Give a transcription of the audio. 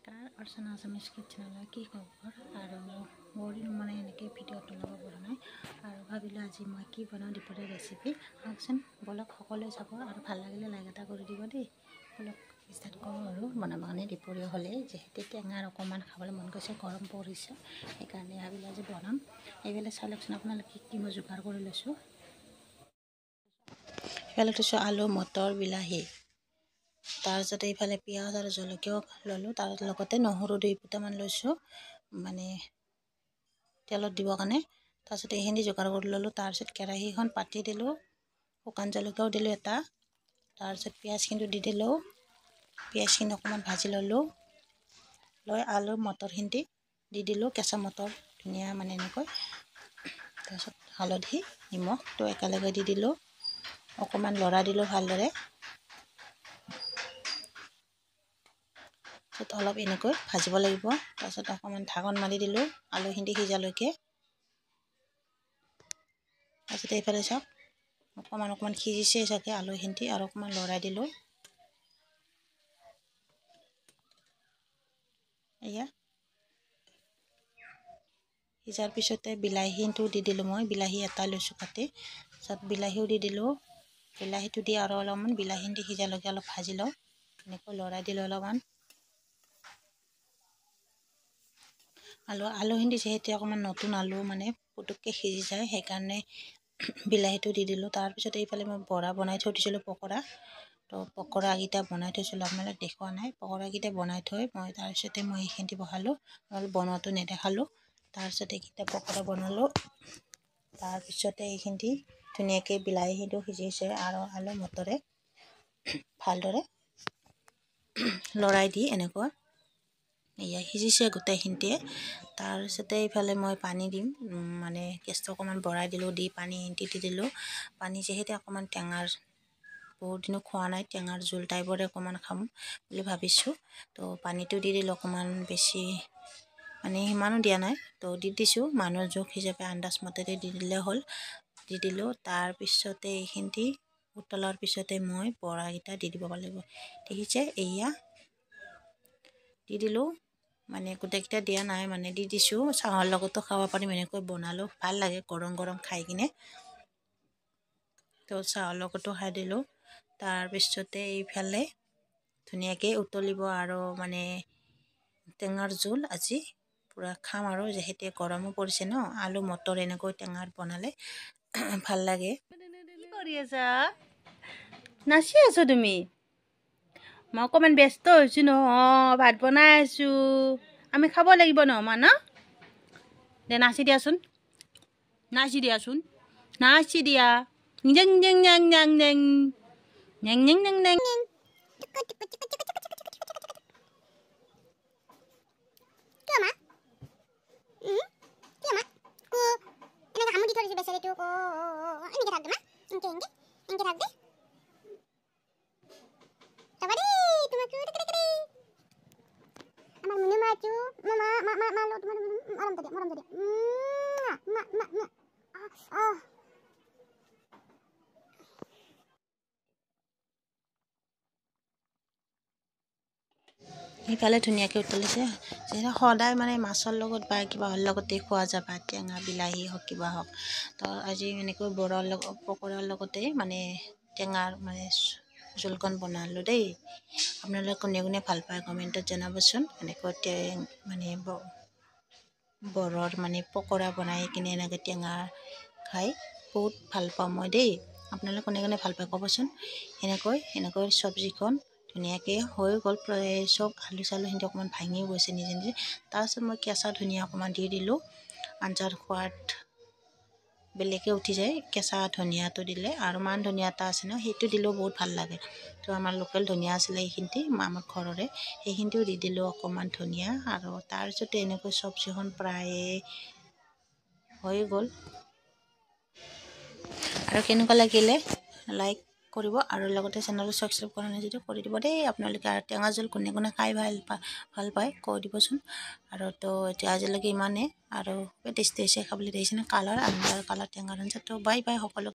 নমস্কাৰ অৰ্চনা আছামিজ কিটচেনলৈ কি খবৰ আৰু বহুদিন মানে এনেকৈ ভিডিঅ' তোলাব পৰা নাই আৰু ভাবিলোঁ আজি মই কি বনাওঁ দুপৰীয়া ৰেচিপি আহকচোন বলক সকলোৱে চাব আৰু ভাল লাগিলে লাইক এটা কৰি দিব দেই বলক ষ্টাৰ্ট কৰোঁ আৰু বনাব কাৰণে দুপৰীয়া হ'লে যিহেতু টেঙাৰ অকণমান খাবলৈ মন গৈছে গৰম পৰিছে সেইকাৰণে ভাবিলোঁ আজি বনাম এইফালে চাই লওকচোন আপোনালোকে কি মই যোগাৰ কৰি লৈছোঁ এইফালে থৈছোঁ আলু মটৰ বিলাহী তাৰপিছতে এইফালে পিঁয়াজ আৰু জলকীয়াও ল'লোঁ তাৰ লগতে নহৰু 2 ফুটামান লৈছোঁ মানে তেলত দিবৰ কাৰণে তাৰপিছতে এইখিনি যোগাৰ কৰি ল'লোঁ তাৰপিছত কেৰাহীখন পাতি দিলোঁ শুকান জলকীয়াও দিলোঁ এটা তাৰপিছত পিঁয়াজখিনি দি দিলোঁ পিঁয়াজখিনি অকণমান ভাজি ল'লোঁ লৈ আলু মটৰখিনি দি দিলোঁ কেঁচা মটৰ ধুনীয়া মানে এনেকৈ তাৰপিছত হালধি নিমখটো একেলগে দি দিলোঁ অকণমান লৰাই দিলোঁ ভালদৰে অলপ এনেকৈ ভাজিব লাগিব তাৰপিছত অকণমান ঢাকন মাৰি দিলোঁ আলুখিনি সিজালৈকে তাৰপিছত এইফালে চাওক অকণমান সিজিছে চাগে আলুখিনি আৰু অকণমান লৰাই দিলোঁ এয়া সিজাৰ পিছতে বিলাহীটো দি দিলোঁ মই বিলাহী এটা লৈছোঁ কাটি তাৰপিছত বিলাহীও দি দিলোঁ বিলাহীটো দি আৰু অলপমান বিলাহীখিনি সিজালৈকে অলপ ভাজি লওঁ এনেকৈ লৰাই দিলোঁ অলপমান আলুখিনি যিহেতু অকণমান নতুন আলু মানে পুটুককৈ সিজি যায় সেইকাৰণে বিলাহীটো দি দিলোঁ তাৰপিছত এইফালে মই বৰা বনাই থৈ দিছিলোঁ পকৰা তো পকৰাকেইটা বনাই থৈছিলোঁ আপোনালোকে দেখুওৱা নাই পকৰাকেইটা বনাই থৈ মই তাৰপিছতে মই এইখিনি বহালোঁ অলপ বনোৱাটো নেদেখালোঁ তাৰপিছতে এইকেইটা পকৰা বনালোঁ তাৰপিছতে এইখিনি ধুনীয়াকৈ বিলাহীটো সিজিছে আৰু আলু মটৰে ভালদৰে লৰাই দি এনেকুৱা এয়া সিজিছে গোটেইখিনিতে তাৰপিছতে এইফালে মই পানী দিম মানে গেছটো অকণমান বঢ়াই দিলোঁ দি পানী দি দিলোঁ পানী যিহেতু অকণমান টেঙাৰ বহুত দিনো খোৱা নাই টেঙাৰ জোল টাইপৰে অকণমান খাম বুলি ভাবিছোঁ তো পানীটো দি দিলোঁ অকণমান বেছি মানে সিমানো দিয়া নাই তো দি দিছোঁ মানুহৰ জোখ হিচাপে আন্দাজ মতেৰে দি দিলে হ'ল দি দিলোঁ তাৰপিছতে এইখিনি উতলাৰ পিছতে মই বৰাকেইটা দি দিব লাগিব দেখিছে এয়া দি দিলোঁ মানে গোটেইকেইটা দিয়া নাই মানে দি দিছোঁ চাহৰ লগতো খাব পাৰিম এনেকৈ বনালোঁ ভাল লাগে গৰম গৰম খাই কিনে তো চাহৰ লগতো খাই দিলোঁ তাৰপিছতে এইফালে ধুনীয়াকৈ উতলিব আৰু মানে টেঙাৰ জোল আজি পূৰা খাম আৰু যিহেতু গৰমো পৰিছে ন আলু মটৰ এনেকৈ টেঙাৰ বনালে ভাল লাগে কি কৰি আছা নাচি আছো তুমি মই অকণমান ব্যস্ত হৈছোঁ নহয় ভাত বনাই আছোঁ আমি খাব লাগিব নহমা ন দে নাচি দিয়াচোন নাচি দিয়া জেং জেং জেং জেং জেং জেং জেং জেং জেং সেইফালে ধুনীয়াকৈ উতলিছে যেনে সদায় মানে মাছৰ লগত বা কিবাৰ লগতে খোৱা যাবা টেঙা বিলাহী হওক কিবা হওক তো আজি এনেকৈ বৰাৰ লগত পকৰাৰ লগতে মানে টেঙাৰ মানে জোলকণ বনালোঁ দেই আপোনালোকে কোনে কোনে ভাল পায় কমেণ্টত জনাবচোন এনেকৈ মানে বৰৰ মানে পকৰা বনাই কিনে এনেকৈ টেঙা খাই বহুত ভাল পাওঁ মই দেই আপোনালোকে কোনে কোনে ভাল পায় ক'বচোন এনেকৈ চব্জিখন ধুনীয়াকৈ হৈ গ'ল প্ৰায় চব আলু চালুখিনি অকণমান ভাঙিও গৈছে নিজে নিজে তাৰপিছত মই কেঁচা ধনিয়া অকণমান দি দিলোঁ আঞ্জাৰ সোৱাদ বেলেগে উঠি যায় কেঁচা ধনিয়াটো দিলে আৰু মান ধনিয়া এটা আছে ন সেইটো দিলেও বহুত ভাল লাগে তো আমাৰ লোকেল ধনিয়া আছিলে এইখিনি আমাৰ ঘৰৰে সেইখিনিও দি দিলোঁ অকণমান ধনিয়া আৰু তাৰপিছতে এনেকৈ চব্জিখন প্ৰায়ে হৈ গ'ল আৰু কেনেকুৱা লাগিলে লাইক কৰিব আৰু লগতে চেনেলটো ছাবস্ক্ৰাইব কৰা নাই যদি কৰি দিব দেই আপোনালোকে আৰু টেঙা জোল কোনে কোনে খাই ভাল পায় কৈ দিবচোন আৰু তো এতিয়া আজিলৈকে ইমানেই আৰু টেষ্টি হৈছে খাবলৈ দেখিছেনে কালাৰ আঞ্জাৰ কালাৰ টেঙাৰ আঞ্জা তো বাই বাই সকলো